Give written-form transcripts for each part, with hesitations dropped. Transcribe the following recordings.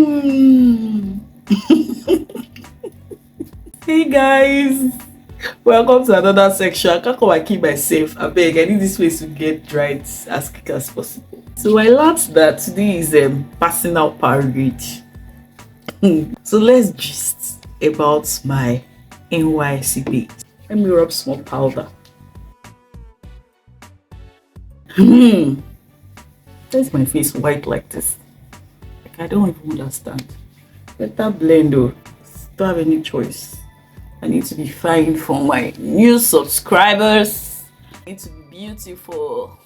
Hey guys, welcome to another section. I can't come and keep myself. I beg, I need this place to get right as quick as possible. So I learned that today is personal parade. So let's gist about my NYSC days. Let me rub small powder. Why's my face white like this? Like, I don't even understand. Better blend though. Don't have any choice. I need to be fine for my new subscribers. I need to be beautiful.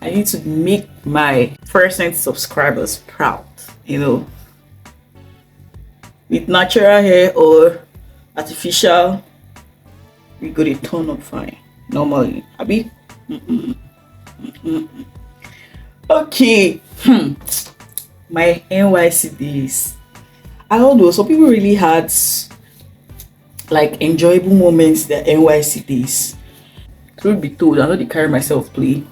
I need to make my first-time subscribers proud, you know. With natural hair or artificial, we go to turn up fine. Normally, Abi. Okay. My NYSC days. I don't know. Some people really had like enjoyable moments that NYSC days. Truth be told, I know they carry myself play.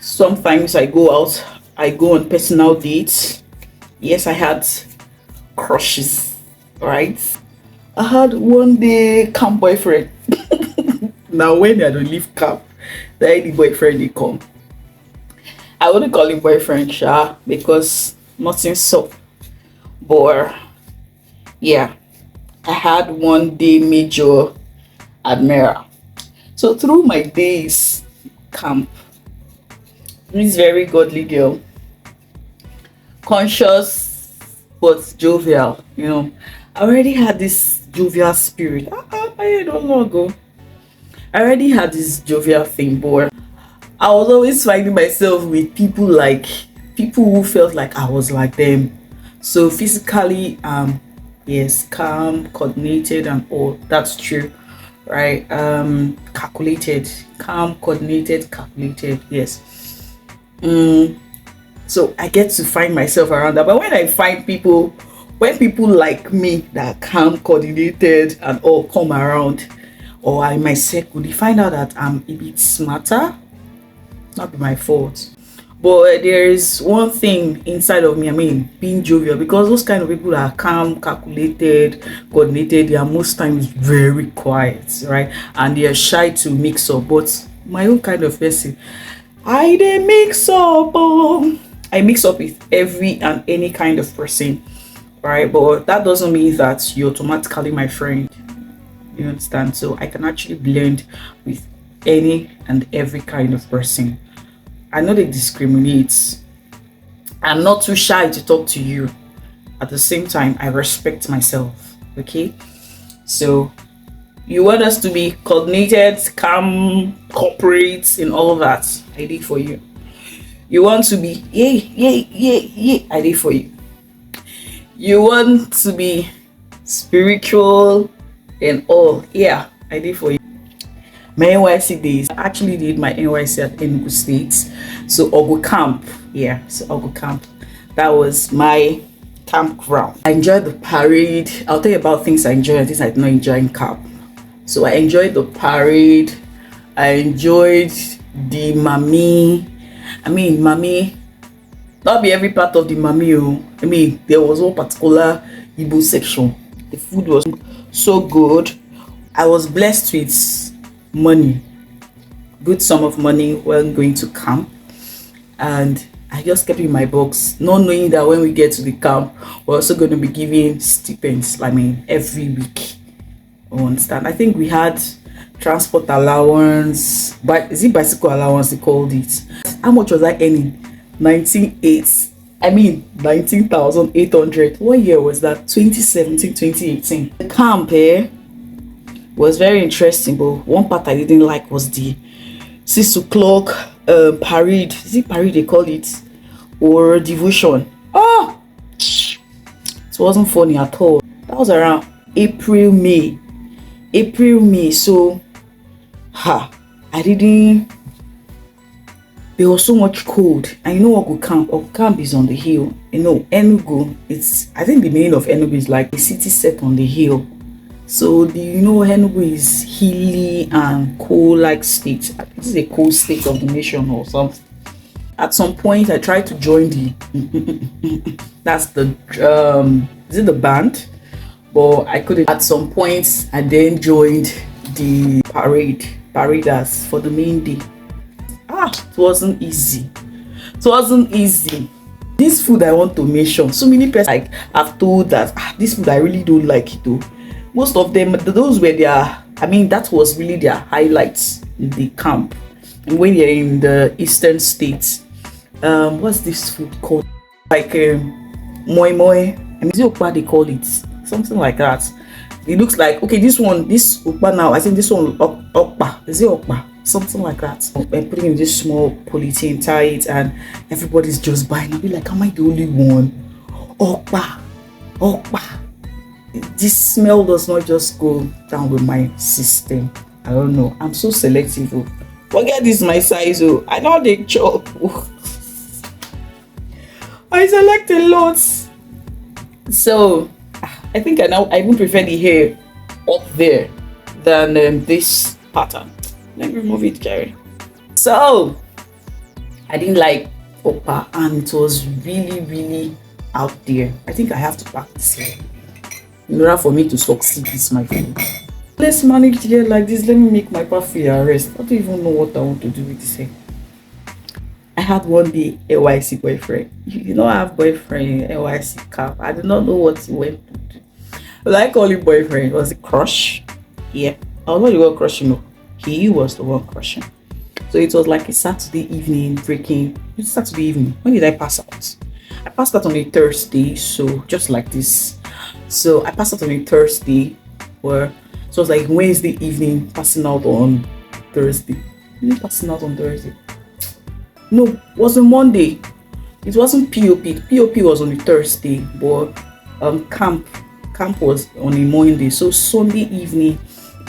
Sometimes I go out, I go on personal dates. Yes, I had crushes, right? I had one day camp boyfriend. Now when I don't leave camp, the boyfriend they come. I wouldn't call him boyfriend, sha, because nothing so. But yeah, I had one day major admirer. So through my days camp, this very godly girl, conscious but jovial, you know. I already had this jovial spirit. I don't know ago. I already had this jovial thing, but I was always finding myself with people who felt like I was like them. So physically, yes, calm, coordinated, and all. That's true, right? Calculated, calm, coordinated, calculated. Yes. So I get to find myself around that. But when I find people, when people like me that are calm, coordinated, and all come around, or in my circle, they find out that I'm a bit smarter. Not be my fault. But there is one thing inside of me, I mean, being jovial, because those kind of people that are calm, calculated, coordinated, they are most times very quiet, right? And they are shy to mix up. But my own kind of person, I dey mix up. Oh. I mix up with every and any kind of person, right? But that doesn't mean that you're automatically my friend. You understand? So I can actually blend with any and every kind of person. I know they discriminate. I'm not too shy to talk to you. At the same time, I respect myself. Okay? So you want us to be coordinated, calm, corporate, and all of that. I did for you. You want to be yeah. I did for you. You want to be spiritual and all. Yeah, I did for you. My NYSC days, I actually did my NYSC at Enugu State. So Ogo Camp, yeah, so Ogo Camp. That was my campground. I enjoyed the parade. I'll tell you about things I enjoyed and things I did not enjoy in camp. So I enjoyed the parade. I enjoyed the mami. I mean, mami, not be every part of the mami. Oh. I mean, there was one particular Igbo section. The food was so good. I was blessed with money, good sum of money when going to camp, and I just kept it in my box, not knowing that when we get to the camp, we're also going to be giving stipends. I mean, every week. You understand? I think we had transport allowance, but is it bicycle allowance they called it? How much was I earning? 19,800. What year was that? 2017, 2018. The camp was very interesting, but one part I didn't like was the 6 o'clock parade. Is it parade they call it, or devotion? Oh, it wasn't funny at all. That was around April, May. So I didn't. There was so much cold. And you know what Ogo Camp is on the hill. You know, Enugu, I think the meaning of Enugu is like a city set on the hill. So Enugu is hilly and cold like state. This is a cold state of the nation or something. At some point, I tried to join the that's the is it the band? But I couldn't. At some point, I then joined the paraders for the main day. It wasn't easy. It wasn't easy. This food I want to mention, so many persons like I've told that this food I really don't like it though. Most of them, those were their, I mean, that was really their highlights in the camp. And when you're in the eastern states, what's this food called? Like moi moi. I mean, is it okpa they call it? Something like that. It looks like, okay, this okpa now, I think this one okpa. Is it okpa? Something like that. I'm putting in this small polythene, tie it, and everybody's just buying. I'll be like, am I the only one? Okpa. This smell does not just go down with my system. I don't know. I'm so selective. Forget this my size. I know they chop. I select a lot. So I think I even prefer the hair up there than this pattern. Let me remove it, Jerry. So I didn't like okpa, and it was really, really out there. I think I have to practice here in order for me to succeed with my food. Let's manage the hair like this. Let me make my pathway arrest. I don't even know what I want to do with this hair. I had one day NYC boyfriend. You know I have boyfriend NYC camp. I did not know what he went to do. But I call him boyfriend. It was a crush. Yeah. I was not the one crushing. He was the one crushing. So it was like a Saturday evening breaking. It's Saturday evening. When did I pass out? I passed out on a Thursday, so just like this. So I passed out on a Thursday, where so it was like Wednesday evening, passing out on Thursday. Passing out on Thursday. No, it was on Monday. It wasn't POP. POP was on a Thursday, but camp was on a Monday. So Sunday evening,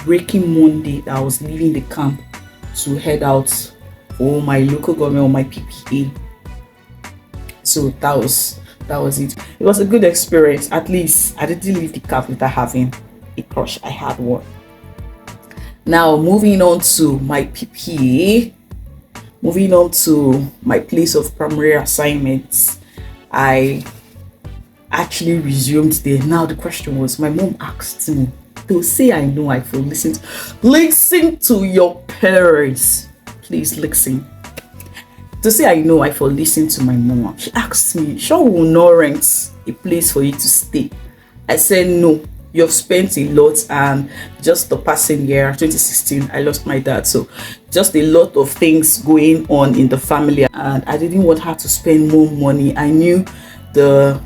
breaking Monday, that I was leaving the camp to head out for my local government or my PPA. So that was it. It was a good experience. At least I didn't leave the camp without having a crush. I had one. Now moving on to my PPA, moving on to my place of primary assignments, I actually resumed there. Now the question was, my mom asked me to say I know I feel listen to your parents, please listen. To say I know I for listen to my mom. She asked me, sure will not rent a place for you to stay? I said no. You've spent a lot, and just the passing year 2016 I lost my dad, so just a lot of things going on in the family, and I didn't want her to spend more money. I knew the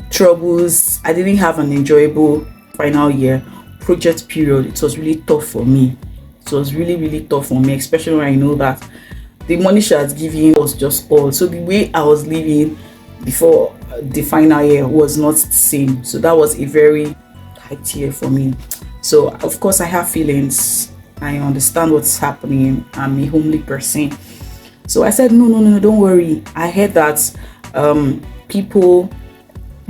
troubles. I didn't have an enjoyable final year project period. It was really tough for me. It was really, really tough for me, especially when I know that the money she has given was just all. So the way I was living before the final year was not the same. So that was a very hard year for me. So of course I have feelings. I understand what's happening. I'm a homely person. So I said, no, don't worry. I heard that people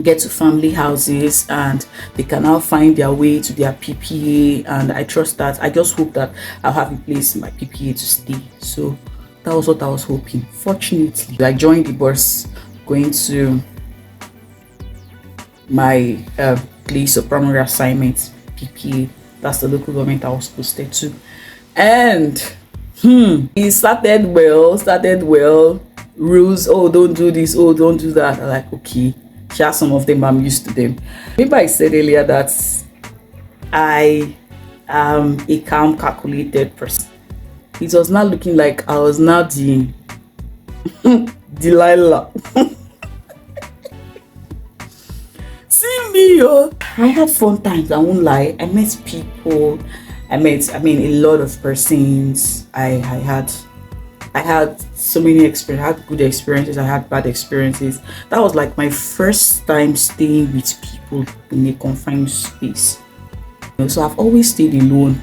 get to family houses and they can now find their way to their PPA, and I trust that. I just hope that I'll have a place in my PPA to stay. So that was what I was hoping. Fortunately, I joined the bus going to my place of primary assignment, PPA. That's the local government I was posted to. And it started well. Rules, oh, don't do this, oh, don't do that. I'm like, okay. Some of them I'm used to them. Remember I said earlier that I am a calm, calculated person. It was not looking like I was now the Delilah. See me, yo. I had fun times, I won't lie. I met people. I mean, a lot of persons. I had so many experiences. I had good experiences, I had bad experiences. That was like my first time staying with people in a confined space. So I've always stayed alone.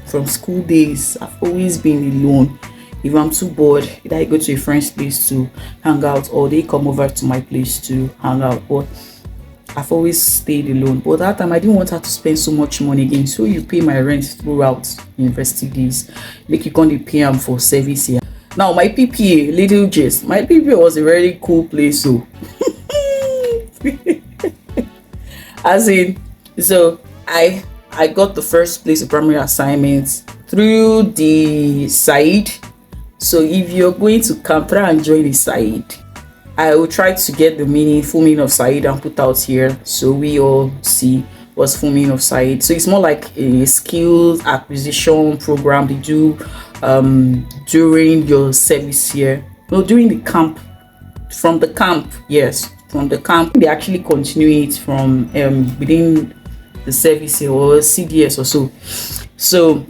From school days, I've always been alone. If I'm too bored, either I go to a friend's place to hang out, or they come over to my place to hang out. But I've always stayed alone. But that time I didn't want her to spend so much money again. So you pay my rent throughout university days. Make you can't pay them for service here. Now my PPA, little gist, my PPA was a very cool place. So as in, so I got the first place of primary assignments through the side. So if you're going to camp, try and join the side. I will try to get the full meaning of Said and put out here so we all see what's full meaning of Said. So it's more like a skills acquisition program they do during your service year. No, during the camp. From the camp, yes. From the camp, they actually continue it from within the service year or CDS or so. So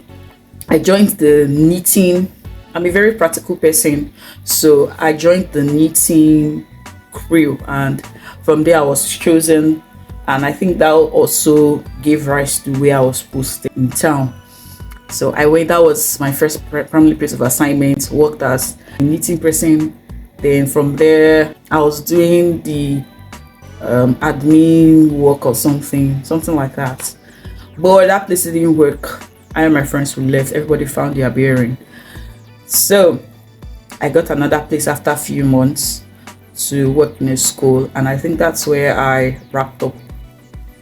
I joined the knitting. I'm a very practical person, so I joined the knitting crew, and from there I was chosen, and I think that also gave rise to where I was posted in town. So I went. That was my first primary place of assignment. Worked as a knitting person. Then from there I was doing the admin work or something like that. But that place didn't work. I and my friends who left. Everybody found their bearing. So I got another place after a few months to work in a school, and I think that's where I wrapped up.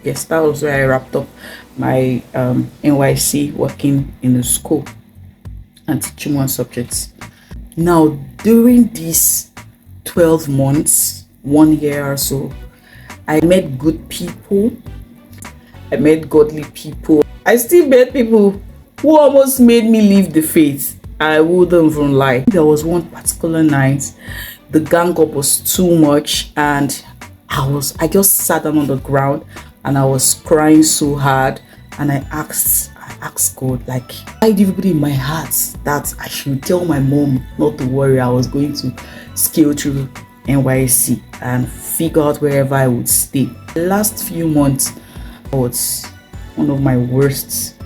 Yes, that was where I wrapped up my NYC, working in a school and teaching one subjects. Now during these 12 months, 1 year or so, I met good people. I met godly people. I still met people who almost made me leave the faith. I wouldn't even lie. There was one particular night, the gang up was too much, and I just sat down on the ground and I was crying so hard, and I asked God, like, I had everybody in my heart that I should tell my mom not to worry. I was going to scale through NYC and figure out wherever I would stay. The last few months was one of my worst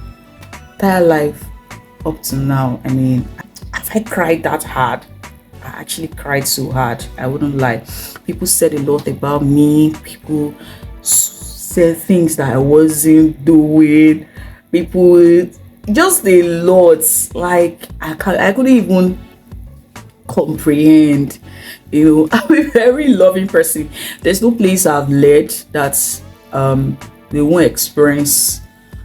entire life up to now. I mean, have I cried that hard? I actually cried so hard, I wouldn't lie. People said a lot about me. People said things that I wasn't doing. People, just a lot. Like I couldn't even comprehend. You know, I'm a very loving person. There's no place I've led that they won't experience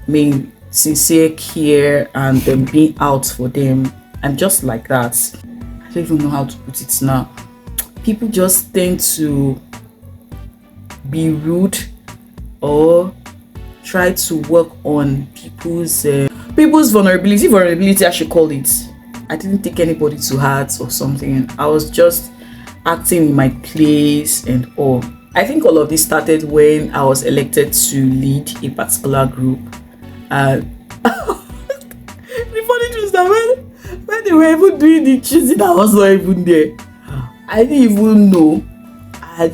me sincere care and them being out for them. I'm just like that. I don't even know how to put it now. People just tend to be rude or try to work on people's vulnerability, I should call it. I didn't take anybody to heart or something. I was just acting in my place and all. I think all of this started when I was elected to lead a particular group. The funny thing is that when they were even doing the choosing, I was not even there. I didn't even know. I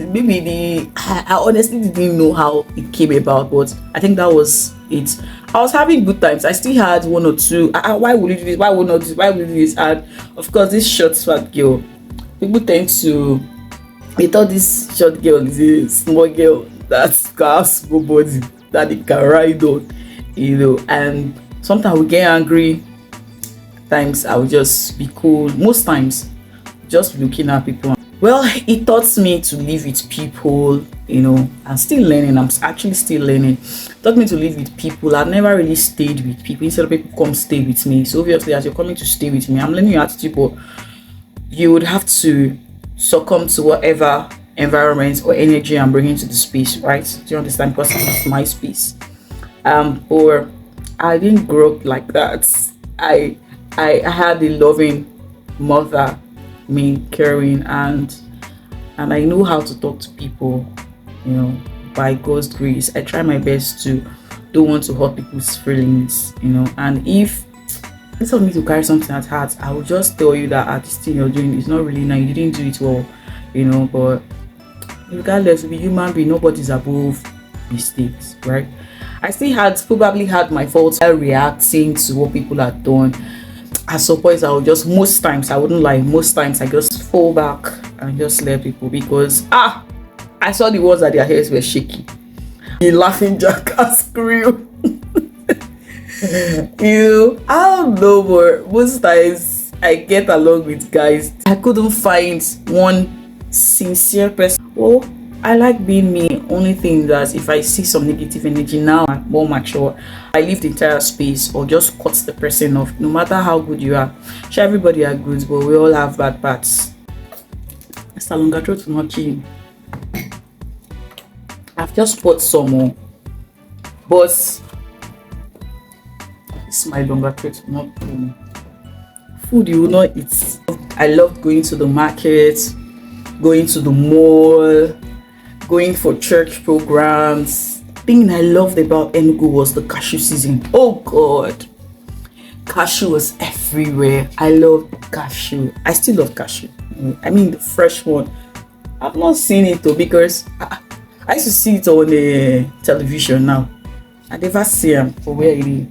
honestly didn't know how it came about, but I think that was it. I was having good times. I still had one or two. Why would you do this? Why would not do this? Why would you do this? And of course, this short fat girl. People tend to. They thought this short girl is a small girl that's got small body that they can ride on, you know. And sometimes we get angry. Times I would just be cool. Most times, just looking at people. Well, it taught me to live with people, you know. I'm still learning. I'm actually still learning. It taught me to live with people. I've never really stayed with people. Instead of people come stay with me. So obviously, as you're coming to stay with me, I'm learning your attitude, but you would have to succumb to whatever environment or energy I'm bringing to the space, right? Do you understand? Because it's my space. Or I didn't grow up like that. I had a loving mother, me caring, and I know how to talk to people, you know, by God's grace. I try my best to don't want to hurt people's feelings, you know. And if it's for me to carry something at heart, I will just tell you that this thing you're doing is not really nice. You didn't do it well, you know. But regardless, we be human being, nobody's above mistakes, right? I still probably had my faults reacting to what people had done. At some point, most times I wouldn't lie, most times I just fall back and just let people, because I saw the ones that their hairs were shaky. The laughing jackass crew. You know, I don't know, but most times I get along with guys. I couldn't find one sincere person. Oh, I like being me. Only thing that if I see some negative energy now, I'm more mature, I leave the entire space or just cut the person off. No matter how good you are, sure, everybody are good, but we all have bad parts. Mr. Longer throat to not kill. I've just bought some more, but this is my longer throat not food you will not eat. I loved going to the market, going to the mall, going for church programs. The thing I loved about Enugu was the cashew season. Oh God, cashew was everywhere. I loved cashew. I still love cashew. I mean the fresh one. I've not seen it though, because I used to see it on the television. Now I never see them for where it is.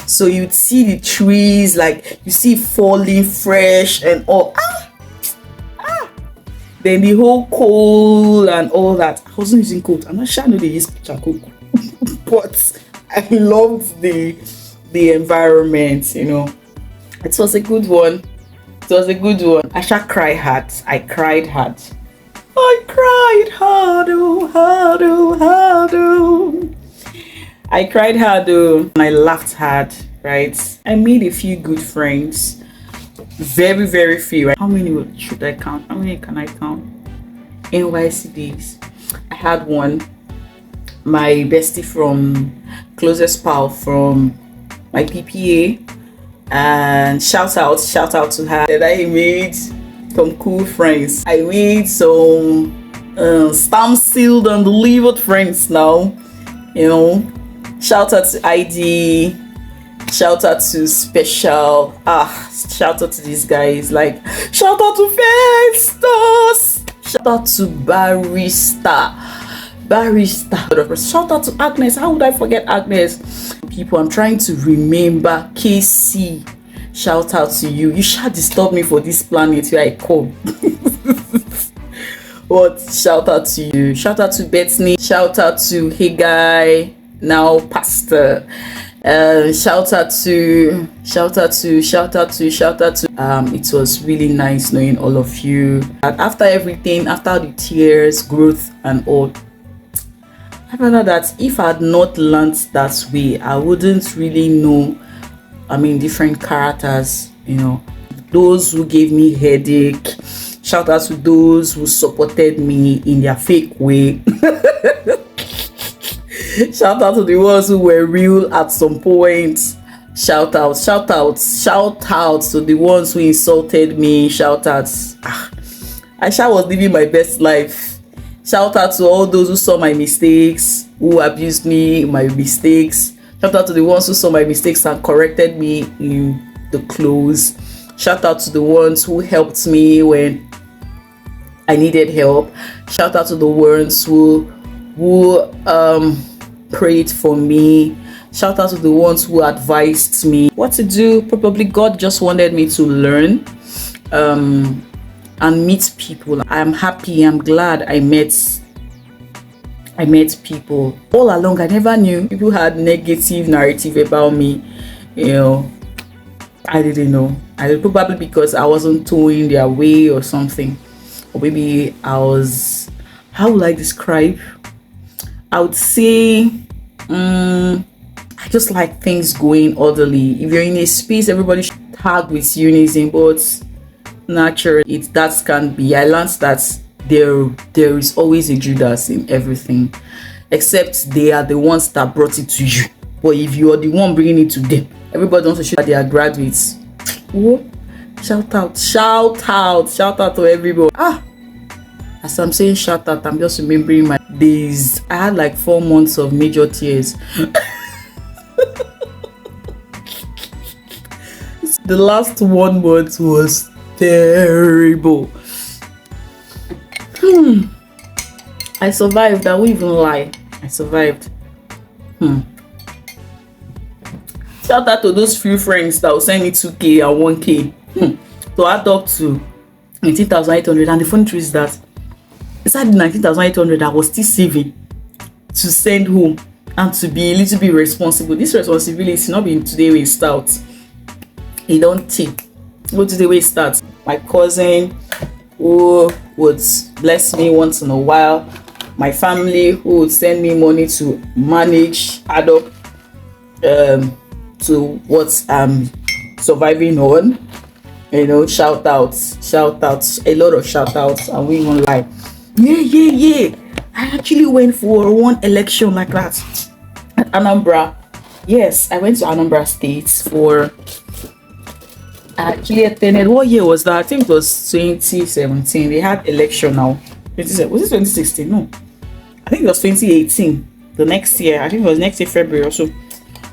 So you'd see the trees, like you see it falling fresh and all. Then the whole coal and all that. I wasn't using coal. I'm not sure I know they use charcoal, but I loved the environment. You know, it was a good one. It was a good one. I shall cry hard. I cried hard. I cried hard, oh, hard, oh, hard, oh. I cried hard, oh, and I laughed hard, right? I made a few good friends. Very, very few. Right? How many should I count? How many can I count? NYC days. I had one. My bestie from closest pal from my PPA. And shout out to her. That I made some cool friends. I made some stamp sealed and delivered friends now. You know, shout out to ID, shout out to Special, shout out to these guys, like shout out to Festus, shout out to Barista, shout out to Agnes. How would I forget Agnes? People, I'm trying to remember. KC, shout out to you. You shall disturb me for this planet where I come. But shout out to you. Shout out to Bethany. Shout out to Hey Guy, now Pastor. Shout out to. It was really nice knowing all of you. And after everything, after the tears, growth, and all, I found out that if I had not learned that way, I wouldn't really know. I mean, different characters. You know, those who gave me headache. Shout out to those who supported me in their fake way. Shout out to the ones who were real at some point. Shout out to the ones who insulted me. Shout outs. I was living my best life. Shout out to all those who saw my mistakes, who abused me, my mistakes. Shout out to the ones who saw my mistakes and corrected me in the close. Shout out to the ones who helped me when I needed help. Shout out to the ones who prayed for me. Shout out to the ones who advised me what to do. Probably God just wanted me to learn and meet people. I'm happy, I'm glad I met people. All along I never knew people had negative narrative about me. You know, I didn't know. Probably because I wasn't towing their way or something. Or maybe I was, how would I describe? I would say I just like things going orderly. If you're in a space, everybody should tag with unison, but naturally that can be. I learned that there is always a Judas in everything, except they are the ones that brought it to you. But if you are the one bringing it to them, everybody wants to show that they are graduates. Whoa. Shout out to everybody. As I'm saying shout out, I'm just remembering my days. I had like 4 months of major tears. The last 1 month was terrible. I survived. I won't even lie. I survived. Shout out to those few friends that will send me 2K and 1K. To add up to 19,800. And the funny truth is that inside the 19,800, I was still saving to send home and to be a little bit responsible. This responsibility is not being today we start. It don't take. What did the way start? My cousin who would bless me once in a while, my family who would send me money to manage, add up to what I'm surviving on. You know, shout outs, a lot of shout outs, and we even like, yeah. I actually went for one election like that at Anambra. Yes, I went to Anambra State for. I actually attended. What year was that? I think it was 2017. They had election now. Was it 2016? No, I think it was 2018. The next year, I think it was next year February or so.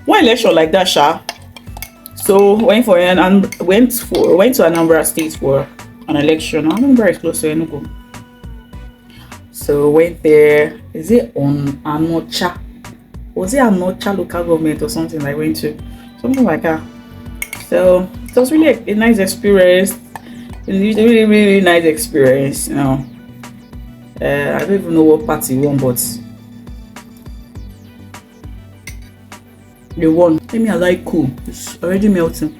One election like that, Sha. So went to Anambra State for an election. Anambra is close to Enugu. So went there. Is it on Anocha? Was it Anocha local government or something I went to? Something like that. So it was really a nice experience. Really nice experience. You know, I don't even know what party won, but they won. Let me like cool. It's already melting.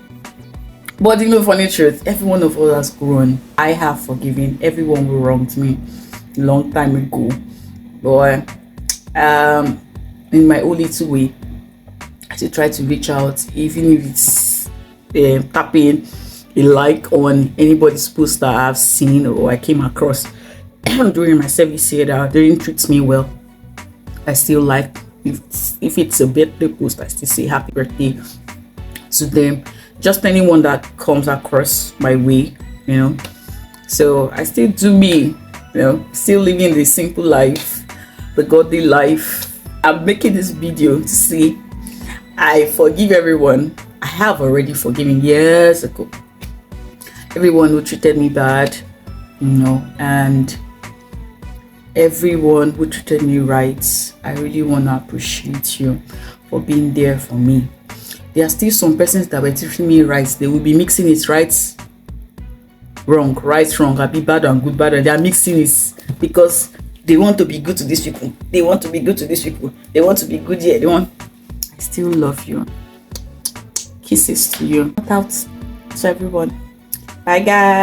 But you know, funny truth, every one of us has grown. I have forgiven everyone who wronged me a long time ago. But in my own little way, I should try to reach out, even if it's tapping a like on anybody's post that I've seen or I came across during my service here that didn't treat me well. I still like, if it's a birthday post, I still say happy birthday to them. Just anyone that comes across my way, you know. So I still do me, you know, still living the simple life, the godly life. I'm making this video to see I forgive everyone. I have already forgiven years ago. Everyone who treated me bad, you know, and everyone who treated me right. I really want to appreciate you for being there for me. There are still some persons that were treating me right. They will be mixing it right, wrong, I'll be bad and good, bad, and they are mixing it because they want to be good to these people. They want to be good to these people. They want to be good here. I still love you. Kisses to you. Shout out to everyone. Bye, guys.